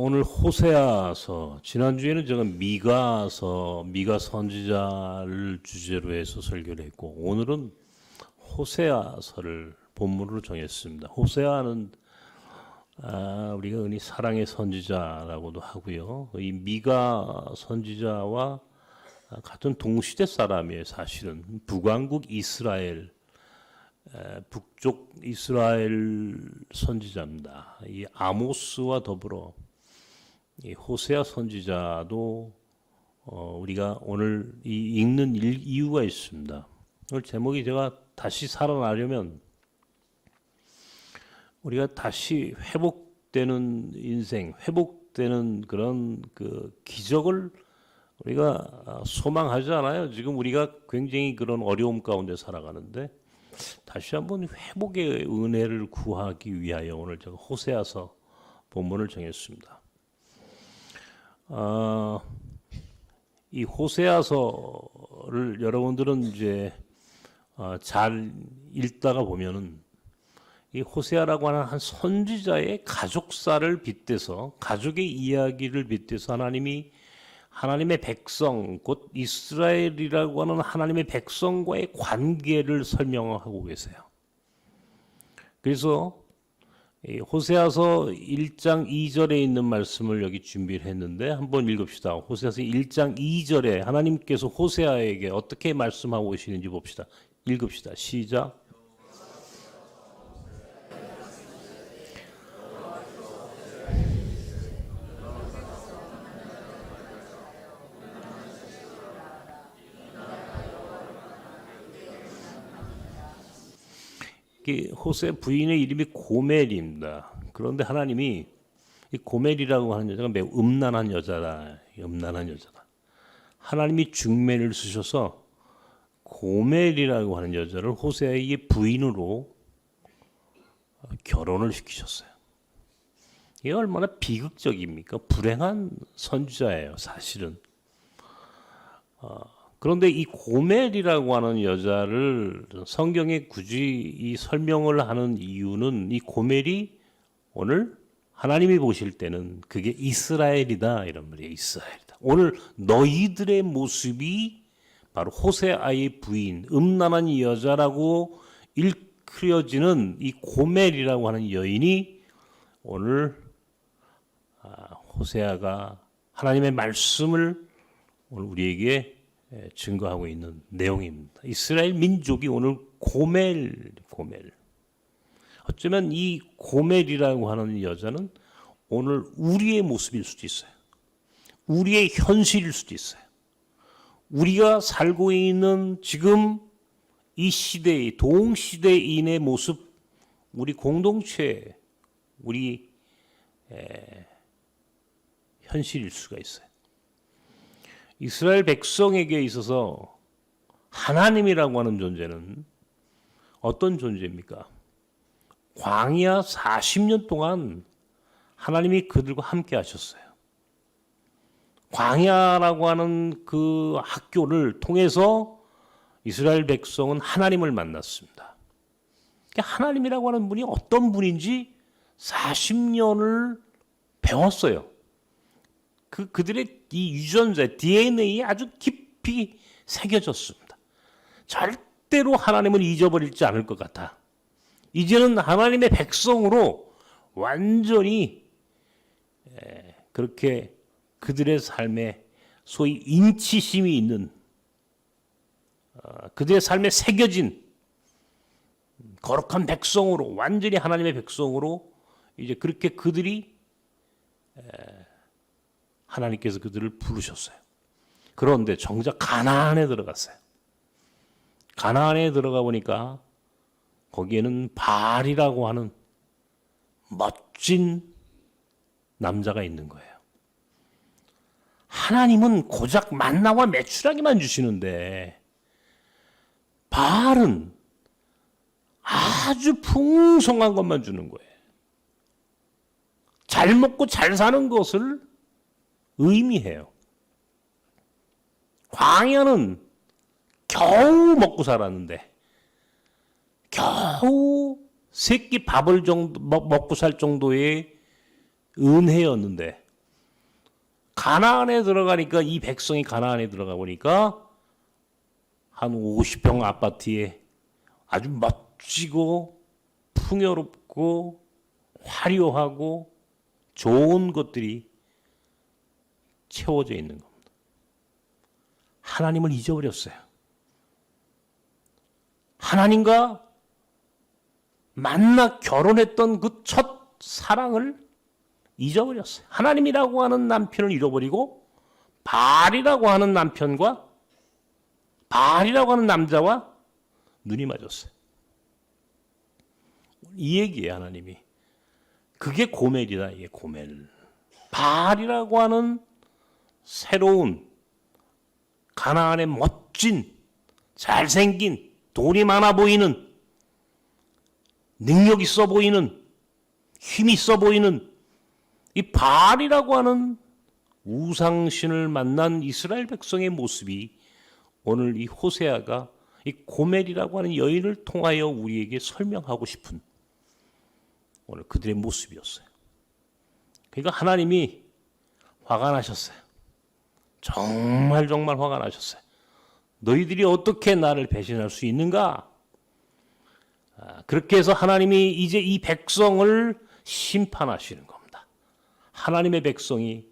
오늘 호세아서, 지난주에는 제가 미가 선지자를 주제로 해서 설교를 했고, 오늘은 호세아서를 본문으로 정했습니다. 호세아는 우리가 흔히 사랑의 선지자라고도 하고요. 이 미가 선지자와 같은 동시대 사람이에요. 사실은 북왕국 이스라엘, 북쪽 이스라엘 선지자입니다. 이 아모스와 더불어 이 호세아 선지자도 우리가 오늘 읽는 이유가 있습니다. 오늘 제목이 제가 다시 살아나려면 우리가 다시 회복되는 인생, 회복되는 그런 그 기적을 우리가 소망하지 않아요. 지금 우리가 굉장히 그런 어려움 가운데 살아가는데 다시 한번 회복의 은혜를 구하기 위하여 오늘 제가 호세아서 본문을 정했습니다. 이 호세아서를 여러분들은 이제 잘 읽다가 보면은 이 호세아라고 하는 한 선지자의 가족사를 빗대서, 가족의 이야기를 빗대서 하나님의 백성, 곧 이스라엘이라고 하는 하나님의 백성과의 관계를 설명하고 계세요. 그래서 호세아서 1장 2절에 있는 말씀을 여기 준비를 했는데 한번 읽읍시다. 호세아서 1장 2절에 하나님께서 호세아에게 어떻게 말씀하고 계시는지 봅시다. 읽읍시다. 시작. 호세 부인의 이름이 고멜입니다. 그런데 하나님이 이 고멜이라고 하는 여자가 매우 음란한 여자다. 하나님이 중매를 쓰셔서 고멜이라고 하는 여자를 호세아의 부인으로 결혼을 시키셨어요. 이게 얼마나 비극적입니까? 불행한 선지자예요, 사실은. 그런데 이 고멜이라고 하는 여자를 성경에 굳이 이 설명을 하는 이유는 이 고멜이 오늘 하나님이 보실 때는 그게 이스라엘이다 이런 말이에요. 이스라엘이다. 오늘 너희들의 모습이 바로 호세아의 부인, 음란한 여자라고 일컬어지는 이 고멜이라고 하는 여인이 오늘 호세아가 하나님의 말씀을 오늘 우리에게 증거하고 있는 내용입니다. 이스라엘 민족이 오늘 고멜. 어쩌면 이 고멜이라고 하는 여자는 오늘 우리의 모습일 수도 있어요. 우리의 현실일 수도 있어요. 우리가 살고 있는 지금 이 시대의 동시대인의 모습, 우리 공동체, 우리 현실일 수가 있어요. 이스라엘 백성에게 있어서 하나님이라고 하는 존재는 어떤 존재입니까? 광야 40년 동안 하나님이 그들과 함께 하셨어요. 광야라고 하는 그 학교를 통해서 이스라엘 백성은 하나님을 만났습니다. 하나님이라고 하는 분이 어떤 분인지 40년을 배웠어요. 그들의 이 유전자, DNA에 아주 깊이 새겨졌습니다. 절대로 하나님을 잊어버리지 않을 것 같아. 이제는 하나님의 백성으로 완전히 그렇게 그들의 삶에 소위 인치심이 있는, 그들의 삶에 새겨진 거룩한 백성으로, 완전히 하나님의 백성으로 이제 그렇게 그들이 하나님께서 그들을 부르셨어요. 그런데 정작 가나안에 들어갔어요. 가나안에 들어가 보니까 거기에는 바알이라고 하는 멋진 남자가 있는 거예요. 하나님은 고작 만나와 메추라기만 주시는데 바알은 아주 풍성한 것만 주는 거예요. 잘 먹고 잘 사는 것을 의미해요. 광야는 겨우 먹고 살았는데, 겨우 새끼 밥을 먹고 살 정도의 은혜였는데 가나안에 들어가니까 이 백성이 가나안에 들어가 보니까 한 50평 아파트에 아주 멋지고 풍요롭고 화려하고 좋은 것들이 채워져 있는 겁니다. 하나님을 잊어버렸어요. 하나님과 만나 결혼했던 그 첫 사랑을 잊어버렸어요. 하나님이라고 하는 남편을 잃어버리고 바알이라고 하는 남편과 바알이라고 하는 남자와 눈이 맞았어요. 이 얘기예요, 하나님이. 그게 고멜이다, 이게 고멜. 바알이라고 하는 새로운 가나안의 멋진 잘생긴 돈이 많아 보이는 능력 있어 보이는 힘 있어 보이는 이 바알이라고 하는 우상신을 만난 이스라엘 백성의 모습이 오늘 이 호세아가 이 고멜이라고 하는 여인을 통하여 우리에게 설명하고 싶은 오늘 그들의 모습이었어요. 그러니까 하나님이 화가 나셨어요. 정말 화가 나셨어요. 너희들이 어떻게 나를 배신할 수 있는가? 그렇게 해서 하나님이 이제 이 백성을 심판하시는 겁니다. 하나님의 백성이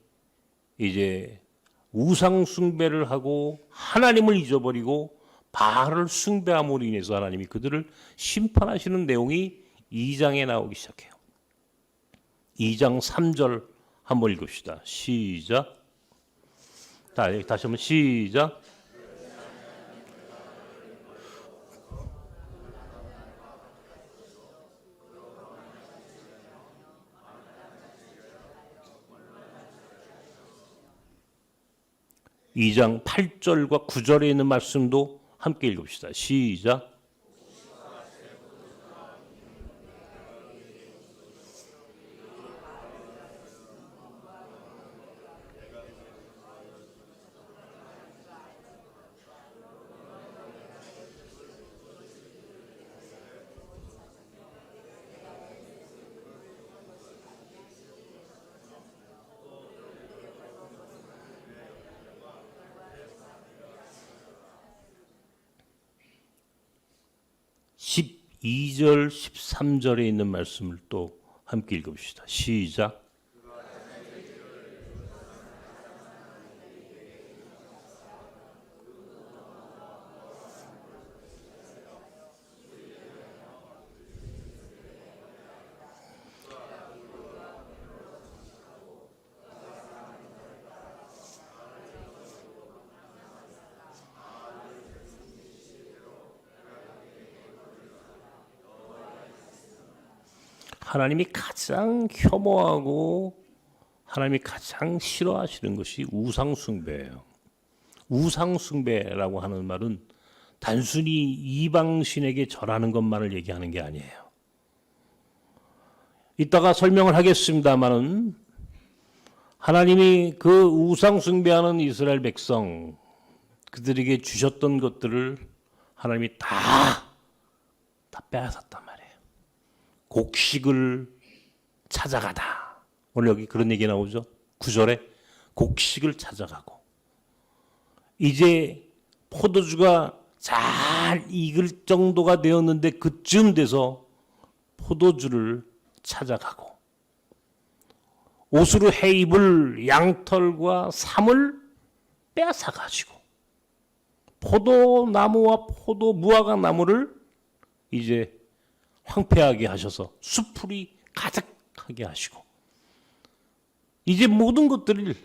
이제 우상 숭배를 하고 하나님을 잊어버리고 바알을 숭배함으로 인해서 하나님이 그들을 심판하시는 내용이 2장에 나오기 시작해요. 2장 3절 한번 읽읍시다. 시작. 다시 한번 시작. 이 장 8절과 9절에 있는 말씀도 함께 읽읍시다. 시작. 십 12절, 13절에 있는 말씀을 또 함께 읽읍시다. 시작. 하나님이 가장 혐오하고 하나님이 가장 싫어하시는 것이 우상숭배예요. 우상숭배라고 하는 말은 단순히 이방신에게 절하는 것만을 얘기하는 게 아니에요. 이따가 설명을 하겠습니다마는 하나님이 그 우상숭배하는 이스라엘 백성 그들에게 주셨던 것들을 하나님이 다 빼앗았단 말이에요. 곡식을 찾아가다. 오늘 여기 그런 얘기 나오죠. 9절에 곡식을 찾아가고 이제 포도주가 잘 익을 정도가 되었는데 그쯤 돼서 포도주를 찾아가고 옷으로 해 입을 양털과 삼을 빼앗아 가지고 포도나무와 포도 무화과 나무를 이제 황폐하게 하셔서 수풀이 가득하게 하시고 이제 모든 것들을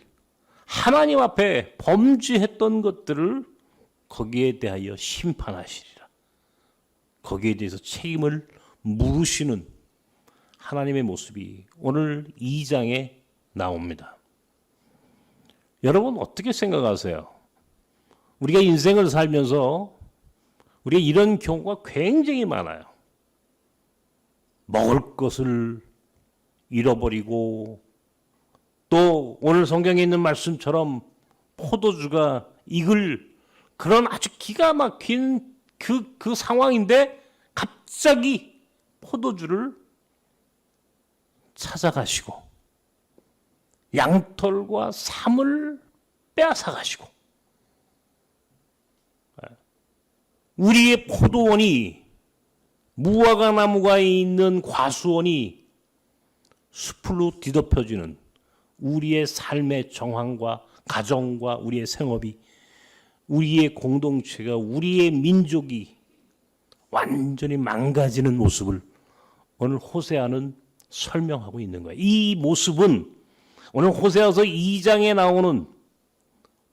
하나님 앞에 범죄했던 것들을 거기에 대하여 심판하시리라. 거기에 대해서 책임을 물으시는 하나님의 모습이 오늘 2장에 나옵니다. 여러분 어떻게 생각하세요? 우리가 인생을 살면서 우리가 이런 경우가 굉장히 많아요. 먹을 것을 잃어버리고 또 오늘 성경에 있는 말씀처럼 포도주가 익을 그런 아주 기가 막힌 그 상황인데 갑자기 포도주를 찾아가시고 양털과 삶을 빼앗아 가시고 우리의 포도원이 무화과 나무가 있는 과수원이 숲으로 뒤덮여지는 우리의 삶의 정황과 가정과 우리의 생업이 우리의 공동체가 우리의 민족이 완전히 망가지는 모습을 오늘 호세아는 설명하고 있는 거예요. 이 모습은 오늘 호세아서 2장에 나오는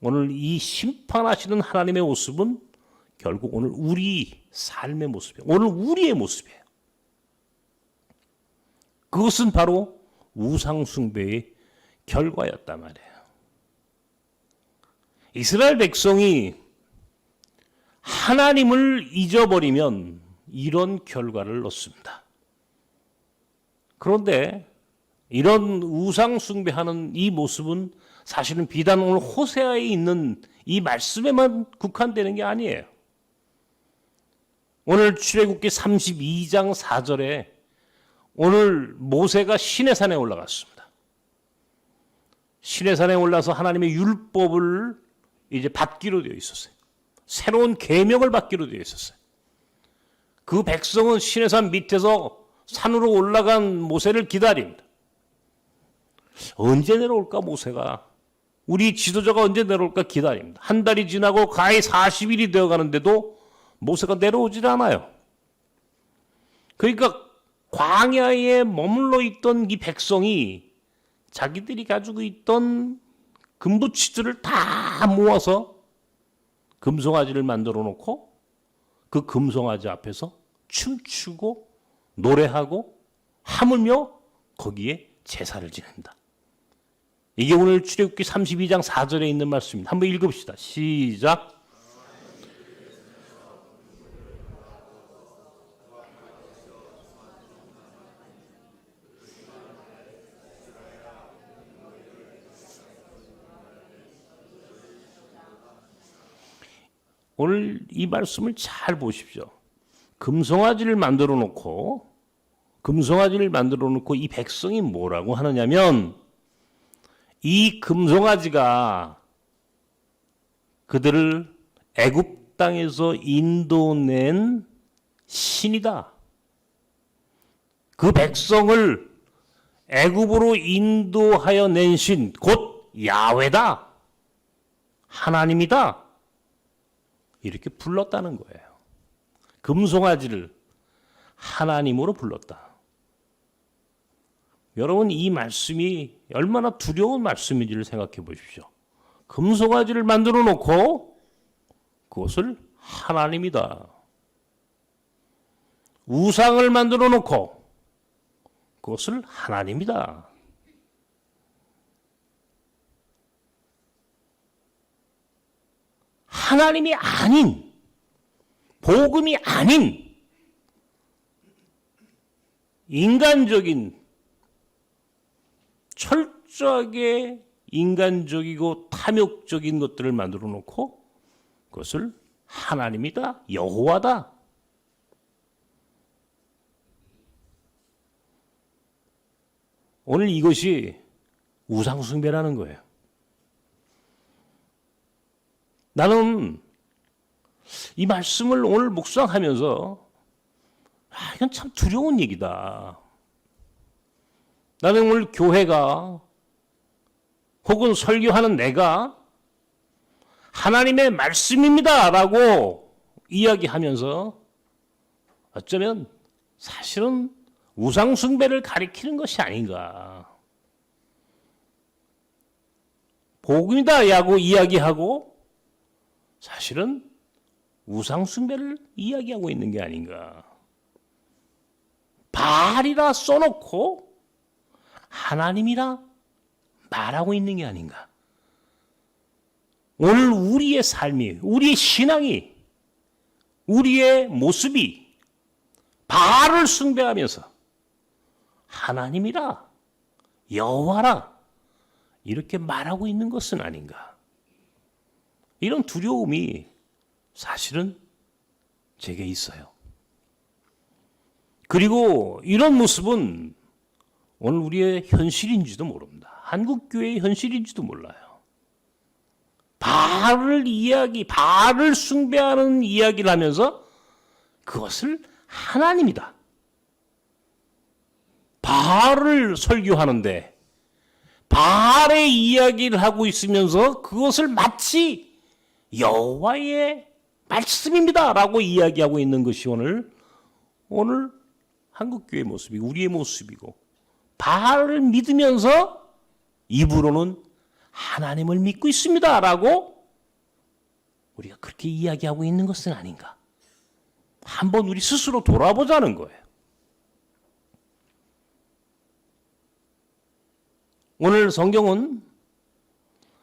오늘 이 심판하시는 하나님의 모습은 결국 오늘 우리 삶의 모습이에요. 오늘 우리의 모습이에요. 그것은 바로 우상숭배의 결과였단 말이에요. 이스라엘 백성이 하나님을 잊어버리면 이런 결과를 얻습니다. 그런데 이런 우상숭배하는 이 모습은 사실은 비단 오늘 호세아에 있는 이 말씀에만 국한되는 게 아니에요. 오늘 출애굽기 32장 4절에 오늘 모세가 시내산에 올라갔습니다. 시내산에 올라서 하나님의 율법을 이제 받기로 되어 있었어요. 새로운 계명을 받기로 되어 있었어요. 그 백성은 시내산 밑에서 산으로 올라간 모세를 기다립니다. 언제 내려올까 모세가? 우리 지도자가 언제 내려올까 기다립니다. 한 달이 지나고 가히 40일이 되어가는데도 모세가 내려오질 않아요. 그러니까 광야에 머물러 있던 이 백성이 자기들이 가지고 있던 금부치들을 다 모아서 금송아지를 만들어 놓고 그 금송아지 앞에서 춤추고 노래하고 하물며 거기에 제사를 지낸다. 이게 오늘 출애굽기 32장 4절에 있는 말씀입니다. 한번 읽읍시다. 시작. 오늘 이 말씀을 잘 보십시오. 금송아지를 만들어 놓고 이 백성이 뭐라고 하느냐면 이 금송아지가 그들을 애굽 땅에서 인도낸 신이다. 그 백성을 애굽으로 인도하여 낸 신, 곧 야훼다. 하나님이다. 이렇게 불렀다는 거예요. 금송아지를 하나님으로 불렀다. 여러분 이 말씀이 얼마나 두려운 말씀인지를 생각해 보십시오. 금송아지를 만들어 놓고 그것을 하나님이다. 우상을 만들어 놓고 그것을 하나님이다. 하나님이 아닌, 복음이 아닌 인간적인, 철저하게 인간적이고 탐욕적인 것들을 만들어 놓고 그것을 하나님이다, 여호와다. 오늘 이것이 우상숭배라는 거예요. 나는 이 말씀을 오늘 묵상하면서 이건 참 두려운 얘기다. 나는 오늘 교회가 혹은 설교하는 내가 하나님의 말씀입니다 라고 이야기하면서 어쩌면 사실은 우상숭배를 가리키는 것이 아닌가. 복음이다 라고 이야기하고 사실은 우상숭배를 이야기하고 있는 게 아닌가. 바알이라 써놓고 하나님이라 말하고 있는 게 아닌가. 오늘 우리의 삶이, 우리의 신앙이, 우리의 모습이 바알을 숭배하면서 하나님이라, 여호와라 이렇게 말하고 있는 것은 아닌가. 이런 두려움이 사실은 제게 있어요. 그리고 이런 모습은 오늘 우리의 현실인지도 모릅니다. 한국교회의 현실인지도 몰라요. 바알을 숭배하는 이야기를 하면서 그것을 하나님이다. 바알을 설교하는데 바알의 이야기를 하고 있으면서 그것을 마치 여호와의 말씀입니다라고 이야기하고 있는 것이 오늘 한국교회의 모습이고 우리의 모습이고, 바알을 믿으면서 입으로는 하나님을 믿고 있습니다라고 우리가 그렇게 이야기하고 있는 것은 아닌가. 한번 우리 스스로 돌아보자는 거예요. 오늘 성경은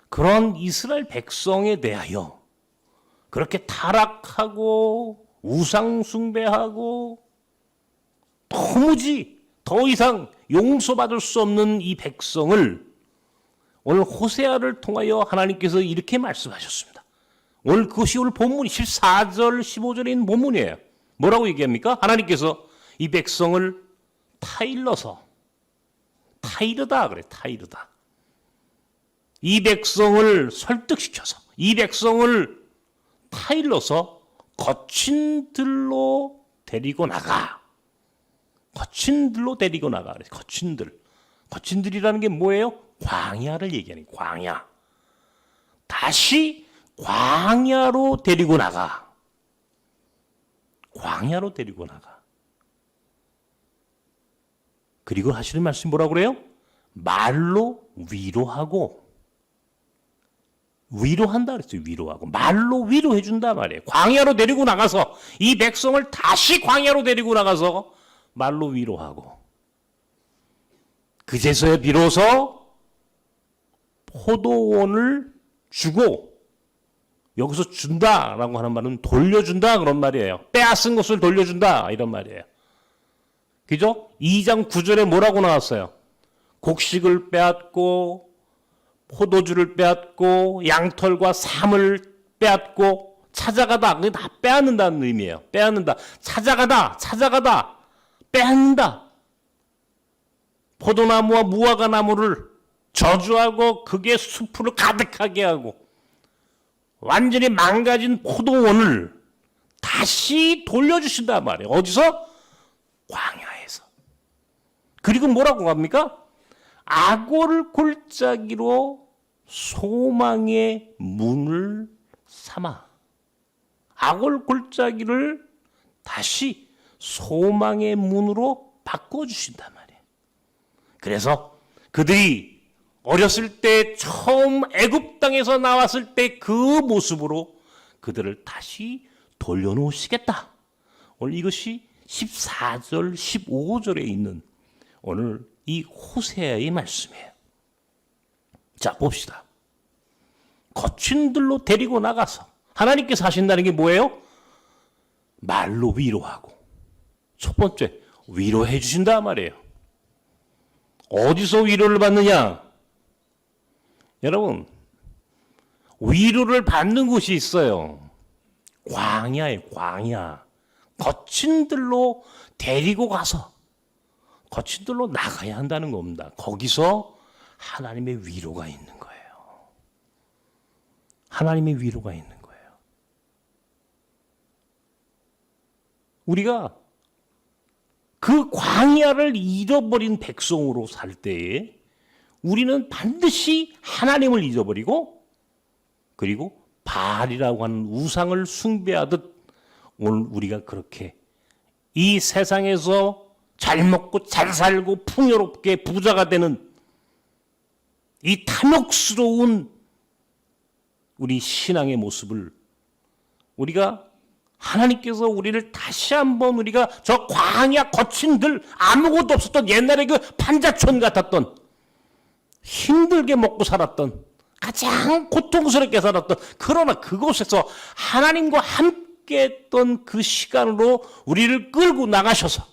그런 이스라엘 백성에 대하여 그렇게 타락하고 우상 숭배하고 도무지 더 이상 용서받을 수 없는 이 백성을 오늘 호세아를 통하여 하나님께서 이렇게 말씀하셨습니다. 오늘 그것이 오늘 본문이 14절 15절에 있는 본문이에요. 뭐라고 얘기합니까? 하나님께서 이 백성을 타이르다 그래. 타이르다. 이 백성을 설득시켜서 이 백성을 타일러서 거친 들로 데리고 나가. 거친 들로 데리고 나가. 거친 들이라는 게 뭐예요? 광야를 얘기하는 거예요. 광야. 다시 광야로 데리고 나가. 광야로 데리고 나가. 그리고 하시는 말씀이 뭐라고 그래요? 말로 위로하고. 위로한다 그랬어요. 위로하고. 말로 위로해 준다 말이에요. 광야로 데리고 나가서 이 백성을 다시 광야로 데리고 나가서 말로 위로하고. 그제서야 비로소 포도원을 주고, 여기서 준다라고 하는 말은 돌려준다 그런 말이에요. 빼앗은 것을 돌려준다 이런 말이에요. 그죠? 2장 9절에 뭐라고 나왔어요? 곡식을 빼앗고 포도주를 빼앗고 양털과 삶을 빼앗고 찾아가다. 그게 다 빼앗는다는 의미예요. 빼앗는다. 찾아가다. 빼앗는다. 포도나무와 무화과 나무를 저주하고 그게 숲을 가득하게 하고 완전히 망가진 포도원을 다시 돌려주신단 말이에요. 어디서? 광야에서. 그리고 뭐라고 합니까? 악어를 골짜기로 소망의 문을 삼아. 악어를 골짜기를 다시 소망의 문으로 바꿔주신단 말이에요. 그래서 그들이 어렸을 때 처음 애굽 땅에서 나왔을 때 그 모습으로 그들을 다시 돌려놓으시겠다. 오늘 이것이 14절 15절에 있는 오늘 이 호세아의 말씀이에요. 자, 봅시다. 거친 들로 데리고 나가서 하나님께서 하신다는 게 뭐예요? 말로 위로하고. 첫 번째, 위로해 주신다 말이에요. 어디서 위로를 받느냐? 여러분, 위로를 받는 곳이 있어요. 광야에 광야. 거친 들로 데리고 가서 거친 들로 나가야 한다는 겁니다. 거기서 하나님의 위로가 있는 거예요. 하나님의 위로가 있는 거예요. 우리가 그 광야를 잃어버린 백성으로 살 때에 우리는 반드시 하나님을 잊어버리고, 그리고 바알이라고 하는 우상을 숭배하듯 오늘 우리가 그렇게 이 세상에서 잘 먹고 잘 살고 풍요롭게 부자가 되는 이 탐욕스러운 우리 신앙의 모습을, 우리가 하나님께서 우리를 다시 한번 우리가 저 광야 거친 들, 아무것도 없었던 옛날에 그 판자촌 같았던, 힘들게 먹고 살았던, 가장 고통스럽게 살았던, 그러나 그곳에서 하나님과 함께 했던 그 시간으로 우리를 끌고 나가셔서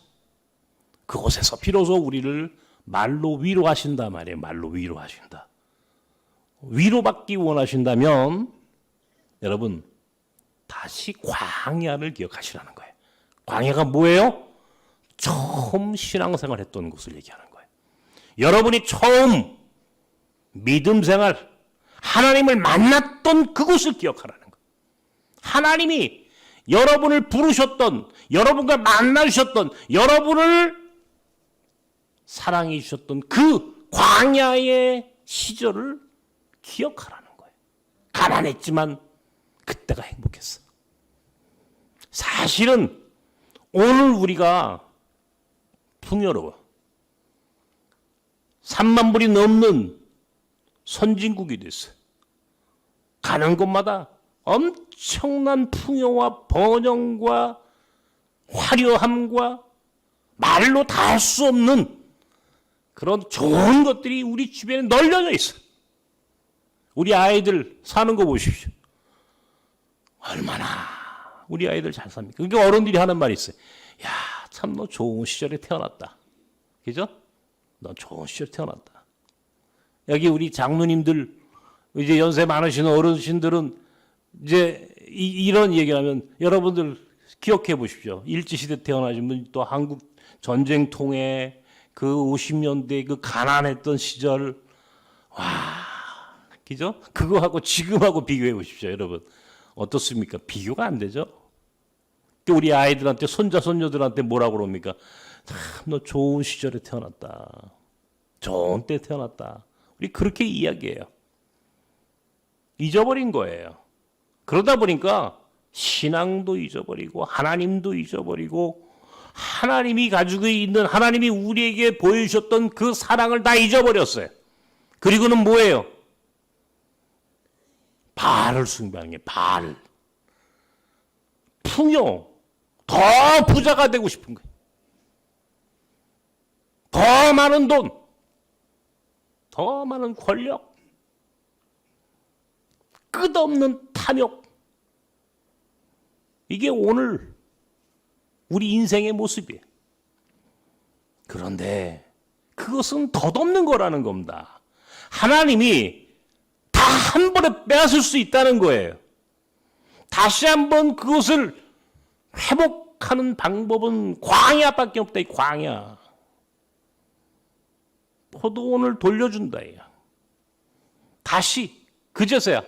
그곳에서 비로소 우리를 말로 위로하신다 말이에요. 말로 위로하신다. 위로받기 원하신다면 여러분, 다시 광야를 기억하시라는 거예요. 광야가 뭐예요? 처음 신앙생활 했던 곳을 얘기하는 거예요. 여러분이 처음 믿음 생활, 하나님을 만났던 그곳을 기억하라는 거예요. 하나님이 여러분을 부르셨던, 여러분과 만나주셨던, 여러분을 사랑해 주셨던 그 광야의 시절을 기억하라는 거예요. 가난했지만 그때가 행복했어. 사실은 오늘 우리가 풍요로워. 3만 불이 넘는 선진국이 됐어. 가는 곳마다 엄청난 풍요와 번영과 화려함과 말로 다 할 수 없는 그런 좋은 것들이 우리 주변에 널려져 있어. 우리 아이들 사는 거 보십시오. 얼마나 우리 아이들 잘 삽니까? 그러니까 어른들이 하는 말이 있어요. 야, 참 너 좋은 시절에 태어났다. 그죠? 너 좋은 시절에 태어났다. 여기 우리 장로님들, 이제 연세 많으신 어르신들은 이제 이런 얘기를 하면 여러분들 기억해 보십시오. 일제시대 태어나신 분, 또 한국 전쟁 통해 그 50년대 그 가난했던 시절, 와, 그죠? 그거하고 지금하고 비교해 보십시오, 여러분. 어떻습니까? 비교가 안 되죠? 우리 아이들한테, 손자, 손녀들한테 뭐라고 그럽니까? 참, 너 좋은 시절에 태어났다. 좋은 때 태어났다. 우리 그렇게 이야기해요. 잊어버린 거예요. 그러다 보니까 신앙도 잊어버리고 하나님도 잊어버리고 하나님이 가지고 있는, 하나님이 우리에게 보여주셨던 그 사랑을 다 잊어버렸어요. 그리고는 뭐예요? 바알을 숭배하는 게 바알. 풍요. 더 부자가 되고 싶은 거예요. 더 많은 돈. 더 많은 권력. 끝없는 탐욕. 이게 오늘 우리 인생의 모습이에요. 그런데 그것은 덧없는 거라는 겁니다. 하나님이 다 한 번에 빼앗을 수 있다는 거예요. 다시 한번 그것을 회복하는 방법은 광야밖에 없다. 이 광야. 포도원을 돌려준다. 다시 그제서야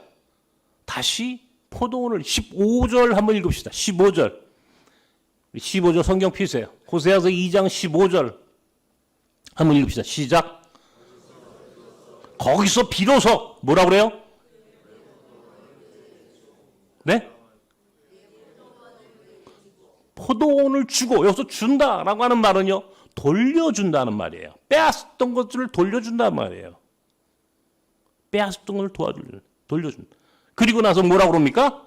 다시 포도원을 15절 한번 읽읍시다. 15절. 15절 성경 피세요. 호세아서 2장 15절 한번 읽읍시다. 시작. 거기서 비로소 뭐라 그래요? 네? 포도원을 주고, 여기서 준다라고 하는 말은요, 돌려준다는 말이에요. 빼앗았던 것들을 돌려준다는 말이에요. 빼앗았던 것을 돌려준다. 그리고 나서 뭐라고 그럽니까?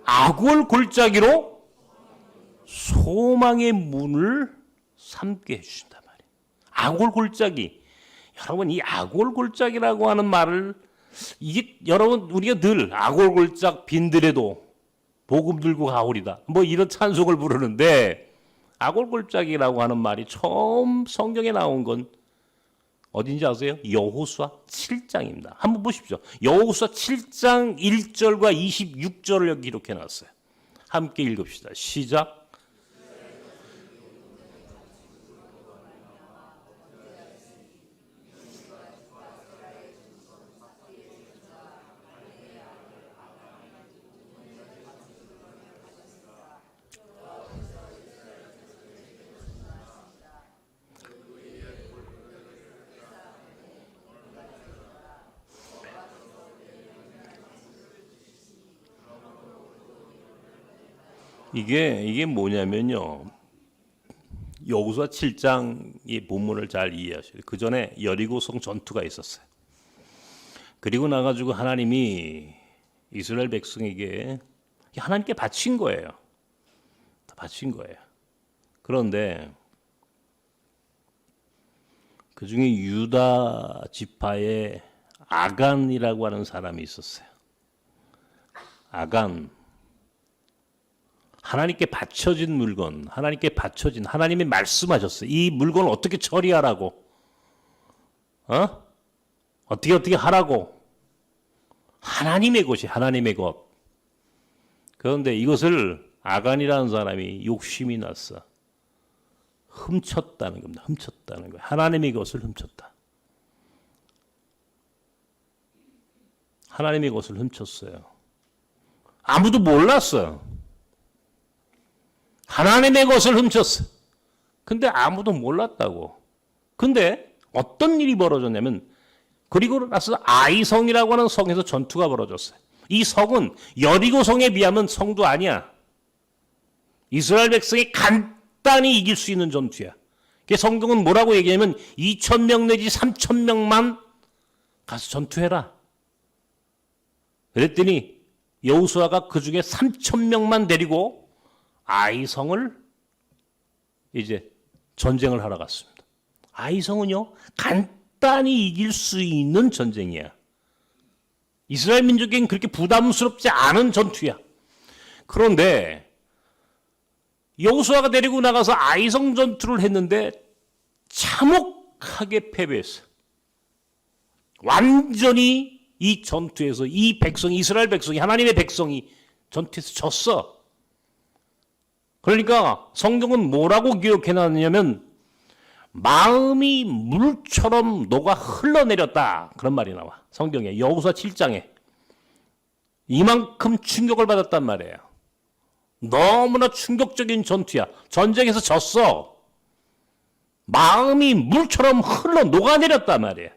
악월 골짜기로 소망의 문을 삼게 해주신단 말이에요. 악월 골짜기. 여러분, 이 악월 골짜기라고 하는 말을, 이게 여러분, 우리가 늘 악월 골짝 빈들에도 복음 들고 가오리다, 뭐 이런 찬송을 부르는데, 악월 골짜기라고 하는 말이 처음 성경에 나온 건 어딘지 아세요? 여호수아 7장입니다. 한번 보십시오. 여호수아 7장 1절과 26절을 여기 기록해 놨어요. 함께 읽읍시다. 시작. 이게 뭐냐면요. 여호수아 7장의 본문을 잘 이해하셔야 돼요. 그 전에 여리고성 전투가 있었어요. 그리고 나가지고 하나님이 이스라엘 백성에게 하나님께 바친 거예요. 다 바친 거예요. 그런데 그 중에 유다 지파의 아간이라고 하는 사람이 있었어요. 아간. 하나님께 바쳐진 물건, 하나님께 바쳐진, 하나님이 말씀하셨어요. 이 물건을 어떻게 처리하라고, 어떻게 하라고. 하나님의 것이 하나님의 것. 그런데 이것을 아간이라는 사람이 욕심이 났어. 훔쳤다는 겁니다. 훔쳤다는 거예요. 하나님의 것을 훔쳤다. 하나님의 것을 훔쳤어요. 아무도 몰랐어요. 하나님의 것을 훔쳤어. 근데 아무도 몰랐다고. 근데 어떤 일이 벌어졌냐면 그리고 나서 아이성이라고 하는 성에서 전투가 벌어졌어요. 이 성은 여리고성에 비하면 성도 아니야. 이스라엘 백성이 간단히 이길 수 있는 전투야. 성경은 뭐라고 얘기하냐면 2,000명 내지 3,000명만 가서 전투해라. 그랬더니 여호수아가 그 중에 3,000명만 데리고 아이성을 이제 전쟁을 하러 갔습니다. 아이성은요, 간단히 이길 수 있는 전쟁이야. 이스라엘 민족에겐 그렇게 부담스럽지 않은 전투야. 그런데 여호수아가 데리고 나가서 아이성 전투를 했는데 참혹하게 패배했어. 완전히 이 전투에서 이 백성이, 이스라엘 백성이, 하나님의 백성이 전투에서 졌어. 그러니까 성경은 뭐라고 기록해놨냐면 마음이 물처럼 녹아 흘러내렸다. 그런 말이 나와. 성경에 여호수아 7장에. 이만큼 충격을 받았단 말이에요. 너무나 충격적인 전투야. 전쟁에서 졌어. 마음이 물처럼 흘러 녹아내렸단 말이에요.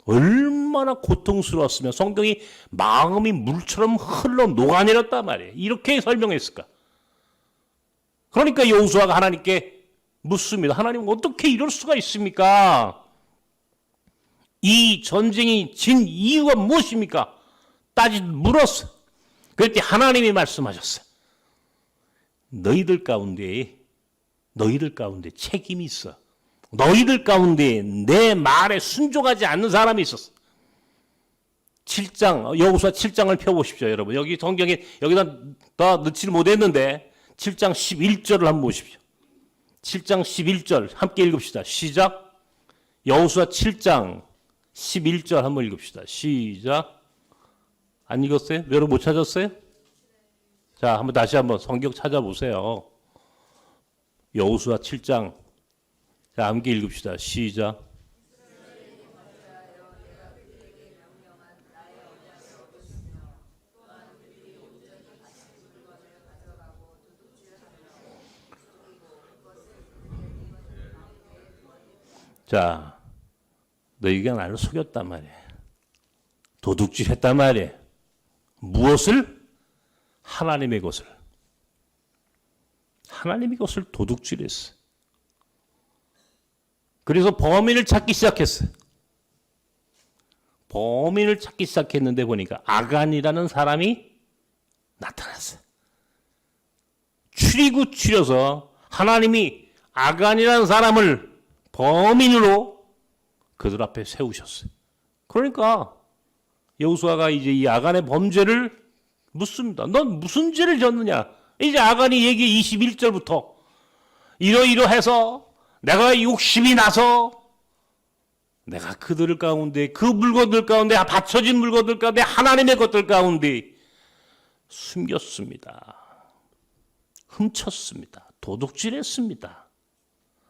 얼마나 고통스러웠으면 성경이 마음이 물처럼 흘러 녹아내렸단 말이에요. 이렇게 설명했을까? 그러니까 여호수아가 하나님께 묻습니다. 하나님 어떻게 이럴 수가 있습니까? 이 전쟁이 진 이유가 무엇입니까? 물었어. 그랬더니 하나님이 말씀하셨어요. 너희들 가운데 책임이 있어. 너희들 가운데 내 말에 순종하지 않는 사람이 있었어. 7장, 여호수아 7장을 펴보십시오, 여러분. 여기 성경에, 여기다 더 넣지를 못했는데, 7장 11절을 한번 보십시오. 7장 11절, 함께 읽읍시다. 시작. 여호수아 7장 11절 한번 읽읍시다. 시작. 안 읽었어요? 여러분 못 찾았어요? 자, 한번 다시 한번 성경 찾아보세요. 여호수아 7장. 자, 함께 읽읍시다. 시작. 자, 너희가 나를 속였단 말이야. 도둑질 했단 말이야. 무엇을? 하나님의 것을. 하나님의 것을 도둑질했어. 그래서 범인을 찾기 시작했어. 범인을 찾기 시작했는데 보니까 아간이라는 사람이 나타났어. 추려서 하나님이 아간이라는 사람을 범인으로 그들 앞에 세우셨어요. 그러니까 여호수아가 이제 이 아간의 범죄를 묻습니다. 넌 무슨 죄를 졌느냐? 이제 아간이 얘기 21절부터 이러이러해서 내가 욕심이 나서 내가 그들 가운데 그 물건들 가운데 바쳐진 물건들 가운데 하나님의 것들 가운데 숨겼습니다. 훔쳤습니다. 도둑질했습니다.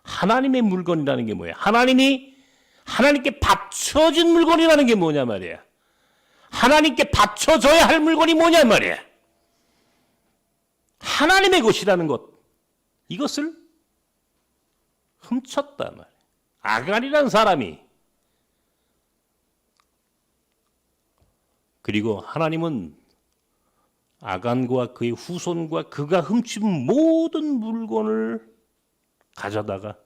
하나님의 물건이라는 게 뭐예요? 하나님께 바쳐진 물건이라는 게 뭐냐 말이야. 하나님께 바쳐져야 할 물건이 뭐냐 말이야. 하나님의 것이라는 것, 이것을 훔쳤단 말이야. 아간이라는 사람이. 그리고 하나님은 아간과 그의 후손과 그가 훔친 모든 물건을 가져다가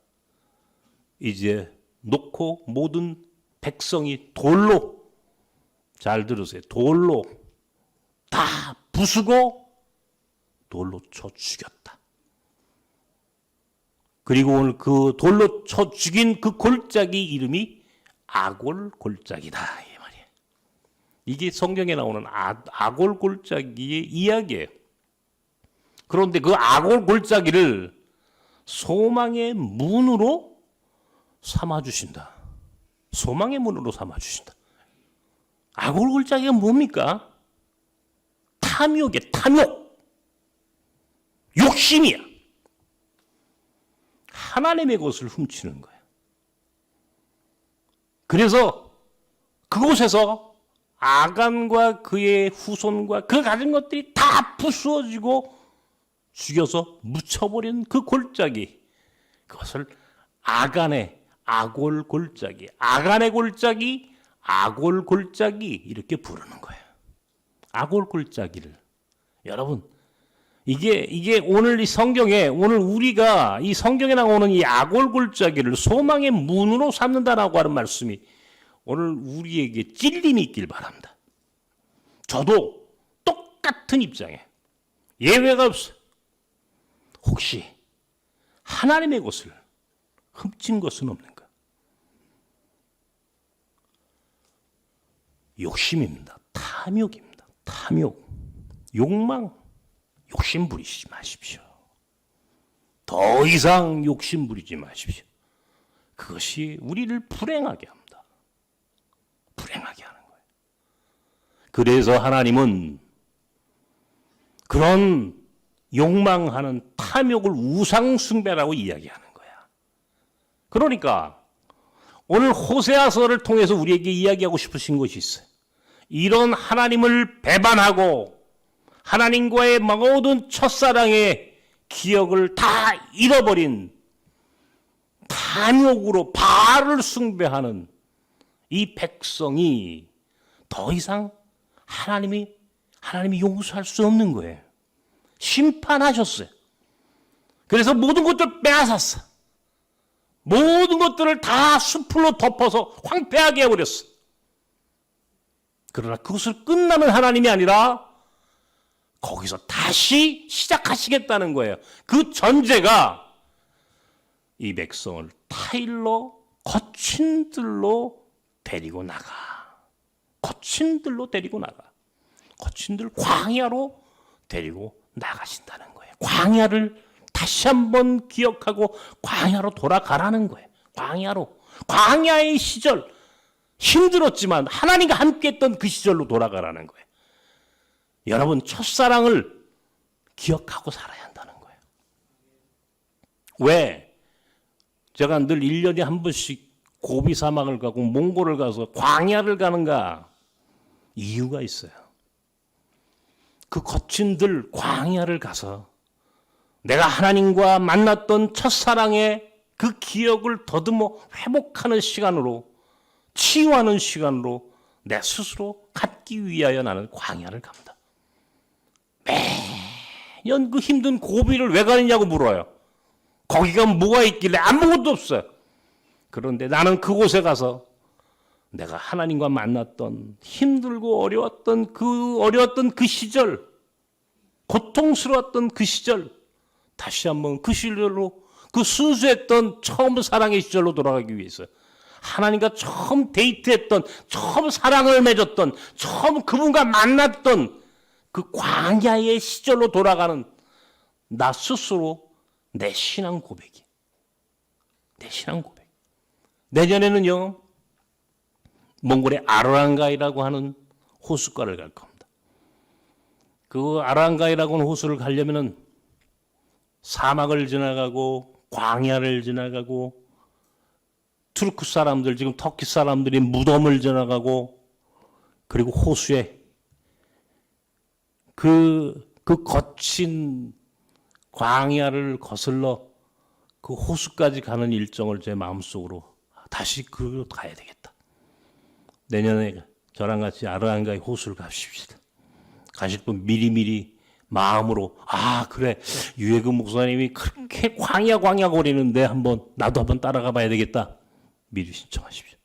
이제 놓고 모든 백성이 돌로, 잘 들으세요, 돌로 다 부수고 돌로 쳐 죽였다. 그리고 오늘 그 돌로 쳐 죽인 그 골짜기 이름이 아골 골짜기다, 이 말이에요. 이게 성경에 나오는 아골 골짜기의 이야기예요. 그런데 그 아골 골짜기를 소망의 문으로 삼아주신다. 소망의 문으로 삼아주신다. 아골 골짜기가 뭡니까? 탐욕이야, 탐욕. 욕심이야. 하나님의 것을 훔치는 거야. 그래서 그곳에서 아간과 그의 후손과 그 가진 것들이 다 부수어지고 죽여서 묻혀버린 그 골짜기, 그것을 아간의 아골 골짜기, 아간의 골짜기, 아골 골짜기 이렇게 부르는 거예요. 아골 골짜기를. 여러분, 이게 오늘 이 성경에, 오늘 우리가 이 성경에 나오는 이 아골 골짜기를 소망의 문으로 삼는다라고 하는 말씀이 오늘 우리에게 찔림이 있길 바랍니다. 저도 똑같은 입장에 예외가 없어요. 혹시 하나님의 것을 훔친 것은 없는가? 욕심입니다. 탐욕입니다. 탐욕, 욕망, 욕심 부리지 마십시오. 더 이상 욕심 부리지 마십시오. 그것이 우리를 불행하게 합니다. 불행하게 하는 거예요. 그래서 하나님은 그런 욕망하는 탐욕을 우상숭배라고 이야기하는 거야. 그러니까 오늘 호세아서를 통해서 우리에게 이야기하고 싶으신 것이 있어요. 이런 하나님을 배반하고 하나님과의 모든 첫사랑의 기억을 다 잃어버린 탐욕으로 바알을 숭배하는 이 백성이 더 이상 하나님이 용서할 수 없는 거예요. 심판하셨어요. 그래서 모든 것들을 빼앗았어. 모든 것들을 다 수풀로 덮어서 황폐하게 해버렸어. 그러나 그것을 끝나는 하나님이 아니라 거기서 다시 시작하시겠다는 거예요. 그 전제가 이 백성을 타일로 거친 들로 데리고 나가. 거친 들로 데리고 나가. 거친 들 광야로 데리고 나가신다는 거예요. 광야를 다시 한번 기억하고 광야로 돌아가라는 거예요. 광야로. 광야의 시절, 힘들었지만 하나님과 함께 했던 그 시절로 돌아가라는 거예요. 여러분, 첫사랑을 기억하고 살아야 한다는 거예요. 왜? 제가 늘 1년에 한 번씩 고비 사막을 가고 몽골을 가서 광야를 가는가? 이유가 있어요. 그 거친 들 광야를 가서 내가 하나님과 만났던 첫사랑의 그 기억을 더듬어 회복하는 시간으로, 치유하는 시간으로 내 스스로 갖기 위하여 나는 광야를 갑니다. 매년 그 힘든 고비를 왜 가느냐고 물어요. 거기가 뭐가 있길래 아무것도 없어요. 그런데 나는 그곳에 가서 내가 하나님과 만났던 힘들고 어려웠던 그 시절, 고통스러웠던 그 시절, 다시 한번 그 시절로, 그 순수했던 처음 사랑의 시절로 돌아가기 위해서, 하나님과 처음 데이트했던, 처음 사랑을 맺었던, 처음 그분과 만났던 그 광야의 시절로 돌아가는 나 스스로 내 신앙 고백이. 내 신앙 고백. 내년에는요, 몽골의 아르랑가이라고 하는 호숫가를 갈 겁니다. 그 아르랑가이라고 하는 호수를 가려면은 사막을 지나가고 광야를 지나가고 투르크 사람들, 지금 터키 사람들이 무덤을 지나가고, 그리고 호수에 그 거친 광야를 거슬러 그 호수까지 가는 일정을 제 마음속으로 다시 그로 가야 되겠다. 내년에 저랑 같이 아르랑가의 호수를 가십시다. 가실 분 미리미리 마음으로, 아 그래, 유해근 목사님이 그렇게 광야 거리는데 나도 한번 따라가 봐야 되겠다. 미리 신청하십시오.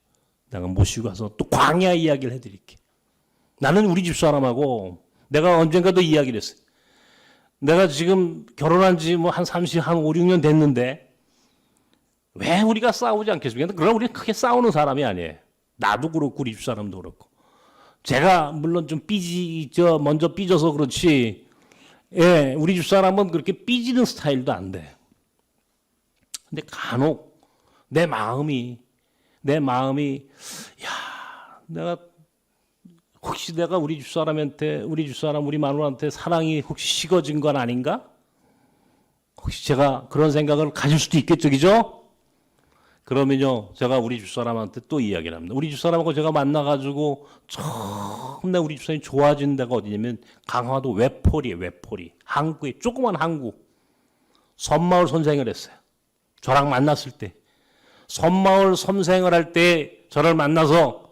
내가 모시고 가서 또 광야 이야기를 해드릴게. 나는 우리 집사람하고 내가 언젠가도 이야기를 했어요. 내가 지금 결혼한 지 한 5, 6년 됐는데 왜 우리가 싸우지 않겠습니까? 그러나 우리는 크게 싸우는 사람이 아니에요. 나도 그렇고 우리 집사람도 그렇고. 제가 물론 좀 먼저 삐져서 그렇지, 예, 우리 집사람은 그렇게 삐지는 스타일도 안 돼. 근데 간혹 내 마음이, 혹시 내가 우리 집사람, 우리 마누라한테 사랑이 혹시 식어진 건 아닌가? 혹시 제가 그런 생각을 가질 수도 있겠죠, 그죠? 그러면요, 제가 우리 집사람한테 또 이야기를 합니다. 우리 집사람하고 제가 만나가지고 처음 내 우리 집사람이 좋아진 데가 어디냐면 강화도 외포리에 외포리. 항구에, 조그만 항구. 섬마을 선생을 했어요. 저랑 만났을 때. 섬마을 선생을 할 때 저를 만나서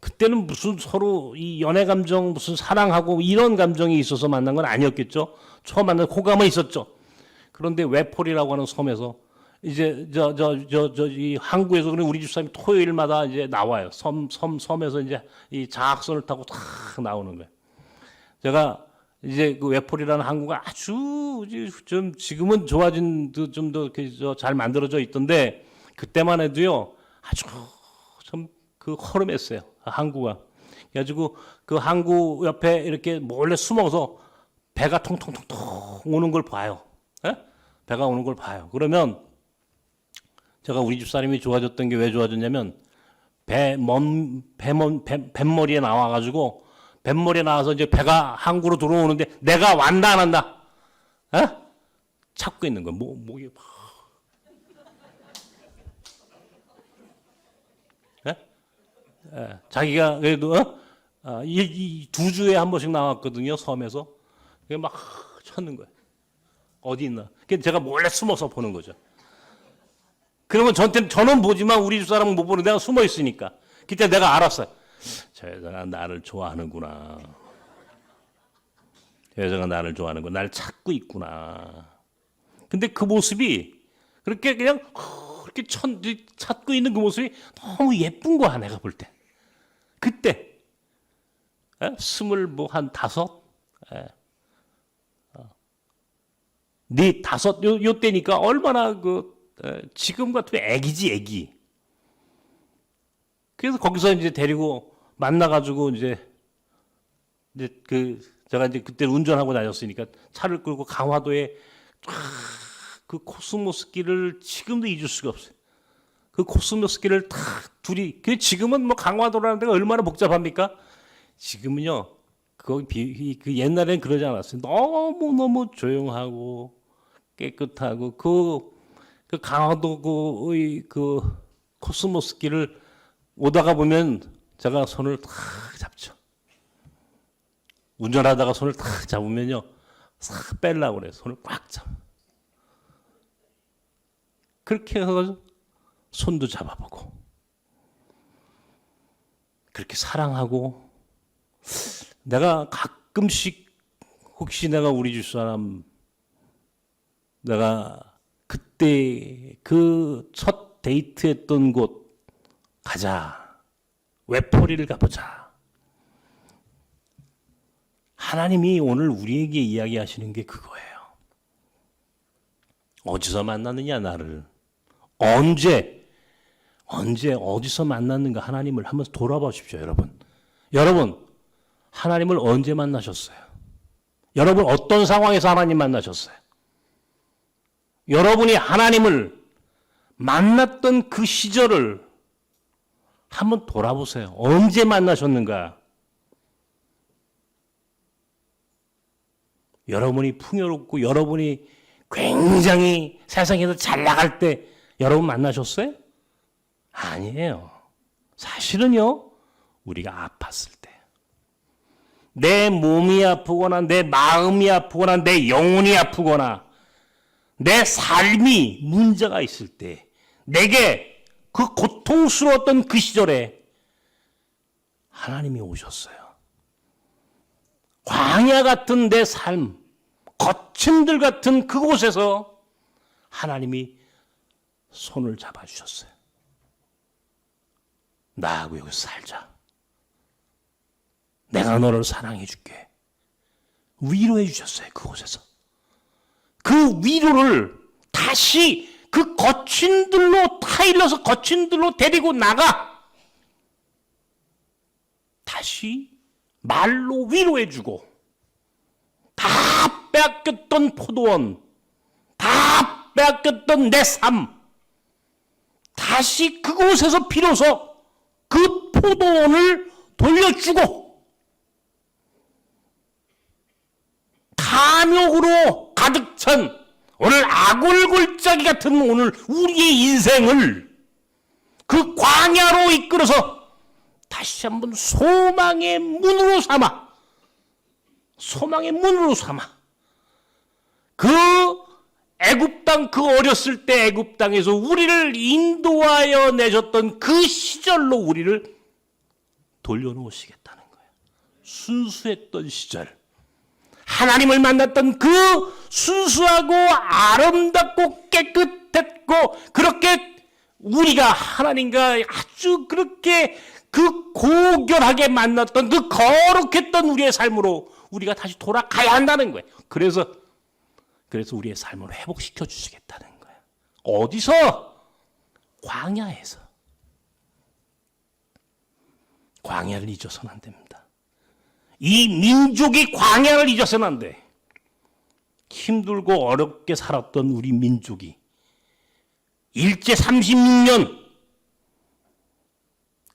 그때는 무슨 서로 이 연애 감정, 무슨 사랑하고 이런 감정이 있어서 만난 건 아니었겠죠. 처음 만나서 호감은 있었죠. 그런데 외폴이라고 하는 섬에서 이제 이 항구에서 그냥 우리 집사람이 토요일마다 이제 나와요. 섬에서 이제 이 자학선을 타고 탁 나오는 거예요. 제가 이제 그 외폴이라는 항구가 아주 좀 지금은 좋아진 좀 더 잘 만들어져 있던데 그때만 해도요 아주 좀 그 허름했어요. 항구가. 그래가지고 그 항구 옆에 이렇게 몰래 숨어서 배가 통통통통 오는 걸 봐요. 에? 배가 오는 걸 봐요. 그러면 제가 우리 집사람이 좋아졌던 게 왜 좋아졌냐면 뱃머리에 나와가지고 뱃머리에 나와서 이제 배가 항구로 들어오는데 내가 완다 안 한다? 에? 찾고 있는 거야. 목이 자기가 그래도 이 2주에 한 번씩 나왔거든요. 섬에서. 그게 막 찾는 거예요. 어디 있나. 그래서 제가 몰래 숨어서 보는 거죠. 그러면 저는 보지만 우리 집사람은 못 보는 내가 숨어 있으니까. 그때 내가 알았어요. 저 여자가 나를 좋아하는구나. 저 여자가 나를 좋아하는구나. 나를 찾고 있구나. 근데 그 모습이 그렇게 그냥 그렇게 찾고 있는 그 모습이 너무 예쁜 거야. 내가 볼 때. 그때 25, 네 다섯 요 때니까 얼마나 지금 같으면 애기지 애기. 그래서 거기서 이제 데리고 만나가지고 이제 제가 이제 그때 운전하고 다녔으니까 차를 끌고 강화도에 그 코스모스 길을 지금도 잊을 수가 없어요. 그 코스모스 길을 탁 둘이. 지금은 뭐 강화도라는 데가 얼마나 복잡합니까? 지금은요. 그 옛날엔 그러지 않았어요. 너무 조용하고 깨끗하고 그 강화도 그 코스모스 길을 오다가 보면 제가 손을 탁 잡죠. 운전하다가 손을 탁 잡으면요. 싹 빼려고 그래요. 손을 꽉 잡아. 그렇게 해서 손도 잡아보고 그렇게 사랑하고 내가 가끔씩 혹시 내가 우리 집사람 내가 그때 그 첫 데이트했던 곳 가자. 외포리를 가보자. 하나님이 오늘 우리에게 이야기하시는 게 그거예요. 어디서 만났느냐 나를. 언제 어디서 만났는가 하나님을 한번 돌아보십시오. 여러분 하나님을 언제 만나셨어요? 여러분 어떤 상황에서 하나님 만나셨어요? 여러분이 하나님을 만났던 그 시절을 한번 돌아보세요. 언제 만나셨는가? 여러분이 풍요롭고 여러분이 굉장히 세상에서 잘 나갈 때 여러분 만나셨어요? 아니에요. 사실은요, 우리가 아팠을 때. 내 몸이 아프거나 내 마음이 아프거나 내 영혼이 아프거나 내 삶이 문제가 있을 때 내게 그 고통스러웠던 그 시절에 하나님이 오셨어요. 광야 같은 내 삶, 거침들 같은 그곳에서 하나님이 손을 잡아주셨어요. 나하고 여기서 살자. 내가 너를 사랑해 줄게. 위로해 주셨어요. 그곳에서. 그 위로를 다시 그 거친들로 타일러서 거친들로 데리고 나가 다시 말로 위로해 주고 다 빼앗겼던 포도원, 다 빼앗겼던 내 삶, 다시 그곳에서 비로소 그 포도원을 돌려주고 탐욕으로 가득 찬 오늘 아골골짜기 같은 오늘 우리의 인생을 그 광야로 이끌어서 다시 한번 소망의 문으로 삼아 그 애굽 땅, 그 어렸을 때 애굽 땅에서 우리를 인도하여 내줬던 그 시절로 우리를 돌려놓으시겠다는 거예요. 순수했던 시절, 하나님을 만났던 그 순수하고 아름답고 깨끗했고, 그렇게 우리가 하나님과 아주 그렇게 그 고결하게 만났던 그 거룩했던 우리의 삶으로 우리가 다시 돌아가야 한다는 거예요. 그래서 우리의 삶을 회복시켜 주시겠다는 거예요. 어디서? 광야에서. 광야를 잊어서는 안 됩니다. 이 민족이 광야를 잊어서는 안 돼. 힘들고 어렵게 살았던 우리 민족이 일제 36년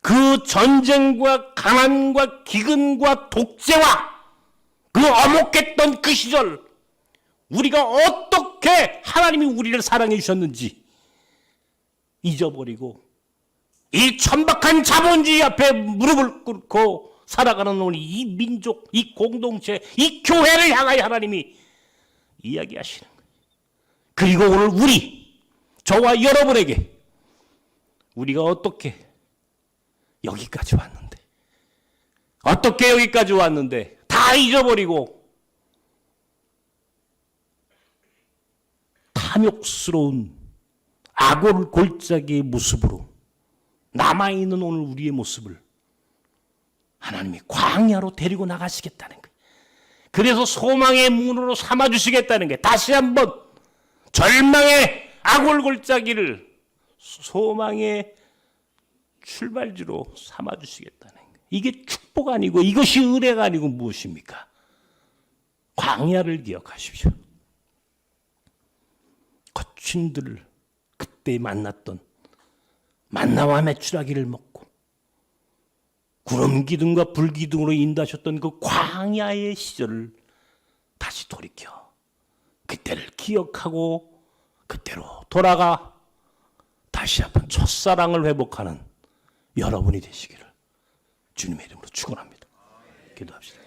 그 전쟁과 가난과 기근과 독재와 그 엄혹했던 그 시절, 우리가 어떻게 하나님이 우리를 사랑해 주셨는지 잊어버리고 이 천박한 자본주의 앞에 무릎을 꿇고 살아가는 우리 이 민족, 이 공동체, 이 교회를 향하여 하나님이 이야기하시는 거예요. 그리고 오늘 저와 여러분에게 우리가 어떻게 여기까지 왔는데 다 잊어버리고 탐욕스러운 아골골짜기의 모습으로 남아있는 오늘 우리의 모습을 하나님이 광야로 데리고 나가시겠다는 거예요. 그래서 소망의 문으로 삼아주시겠다는 게, 다시 한번 절망의 아골골짜기를 소망의 출발지로 삼아주시겠다는 거예요. 이게 축복 아니고 이것이 은혜가 아니고 무엇입니까? 광야를 기억하십시오. 거친들 그때 만났던 만나와 메추라기를 먹고 구름 기둥과 불 기둥으로 인도하셨던 그 광야의 시절을 다시 돌이켜 그때를 기억하고 그때로 돌아가 다시 한번 첫사랑을 회복하는 여러분이 되시기를 주님의 이름으로 축원합니다. 기도합시다.